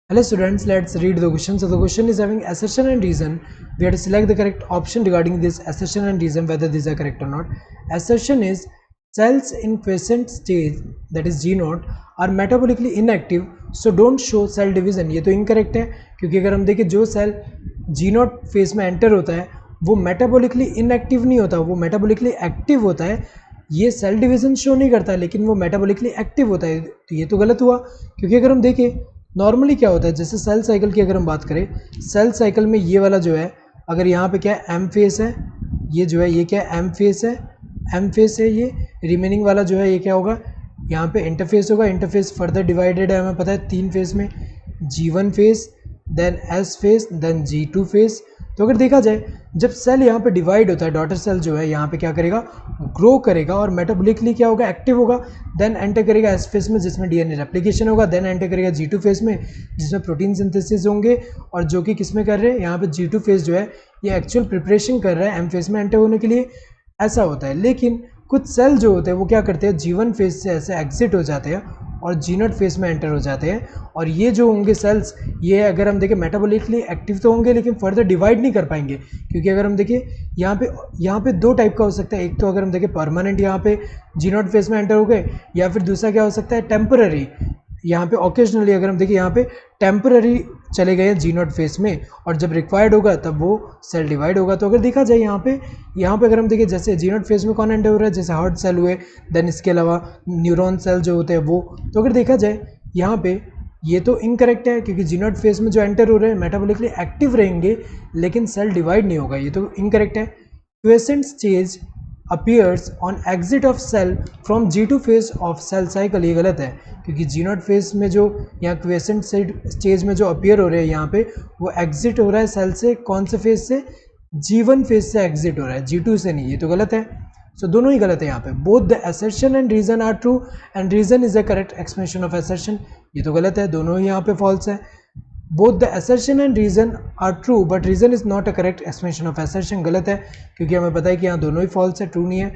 Hello students, let's read the question. So the question is having assertion and reason. We have to select the correct option regarding this assertion and reason whether these are correct or not. Assertion is cells in quiescent stage, that is G naught, are metabolically inactive, so don't show cell division. ये तो incorrect है क्योंकि अगर हम देखें जो cell G naught phase में enter होता है वो मेटाबोलिकली इनएक्टिव नहीं होता, वो मेटाबोलिकली एक्टिव होता है. ये सेल डिवीजन शो नहीं करता लेकिन वो मेटाबोलिकली एक्टिव होता है. तो ये तो गलत हुआ क्योंकि अगर हम देखें नॉर्मली क्या होता है, जैसे सेल साइकिल की अगर हम बात करें, सेल साइकिल में ये वाला जो है, अगर यहाँ पे क्या है एम फेस है, ये जो है ये क्या है एम फेस है, एम फेस है. ये रिमेनिंग वाला जो है ये क्या होगा, यहाँ पे इंटरफेस होगा. इंटरफेस फर्दर डिवाइडेड है, हमें पता है 3 फेस में, G1 face, then S face, then G2 face. तो अगर देखा जाए जब सेल यहाँ पे डिवाइड होता है, डॉटर सेल जो है यहाँ पे क्या करेगा, ग्रो करेगा और मेटाबॉलिकली क्या होगा, एक्टिव होगा. देन एंटर करेगा एस फेस में जिसमें डीएनए रेप्लिकेशन होगा. देन एंटर करेगा G2 फेस में जिसमें प्रोटीन सिंथेसिस होंगे, और जो कि किस में कर रहे हैं, यहाँ पे G2 फेस जो है ये एक्चुअल प्रिपरेशन कर रहा है एम फेस में एंटर होने के लिए. ऐसा होता है. लेकिन कुछ सेल जो होते हैं वो क्या करते हैं, G1 फेस से ऐसे एग्जिट हो जाते हैं और G0 फेस में एंटर हो जाते हैं. और ये जो होंगे सेल्स, ये अगर हम देखें मेटाबॉलिकली एक्टिव तो होंगे लेकिन फर्दर डिवाइड नहीं कर पाएंगे. क्योंकि अगर हम देखें यहाँ पे 2 टाइप का हो सकता है. एक तो अगर हम देखें परमानेंट यहाँ पे G0 फेस में एंटर हो गए, या फिर दूसरा क्या हो सकता है टेम्पररी, यहाँ पे ओकेजनली अगर हम देखें यहाँ पे टेम्पररी चले गए G0 फेस में, और जब रिक्वायर्ड होगा तब वो सेल डिवाइड होगा. तो अगर देखा जाए यहाँ पे अगर हम देखें जैसे G0 फेस में कौन एंटर हो रहा है, जैसे हार्ट सेल हुए, देन इसके अलावा न्यूरॉन सेल जो होते हैं वो. तो अगर देखा जाए यहाँ पे ये तो इनकरेक्ट है क्योंकि G0 फेस में जो एंटर हो रहे हैं मेटाबॉलिकली एक्टिव रहेंगे लेकिन सेल डिवाइड नहीं होगा, ये तो इनकरेक्ट है. Quiescent stage appears on exit of cell from G2 phase of cell cycle, ये गलत है क्योंकि G0 फेज में जो यहाँ क्वेसेंट स्टेज में जो अपीयर हो रहे हैं यहाँ पे वो एग्जिट हो रहा है सेल से. कौन से फेज से, G1 फेज से एग्जिट हो रहा है, G2 से नहीं. ये तो गलत है. सो दोनों ही गलत है यहाँ पे. Both the assertion and reason are true and reason is the correct explanation of assertion. ये तो गलत है, दोनों ही यहाँ पे फॉल्स है. Both the assertion and reason are true but reason is not a correct explanation of assertion. गलत है क्योंकि हमें पता है कि यहाँ दोनों ही फॉल्स है, ट्रू नहीं है.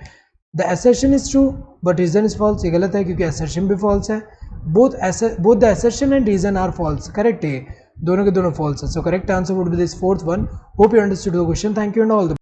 The assertion is true but reason is false, ये गलत है क्योंकि assertion भी फॉल्स है. Both the assertion and reason are false, correct है, दोनों के दोनों फॉल्स है. So correct answer would be this fourth one. Hope you understood the question. Thank you and all the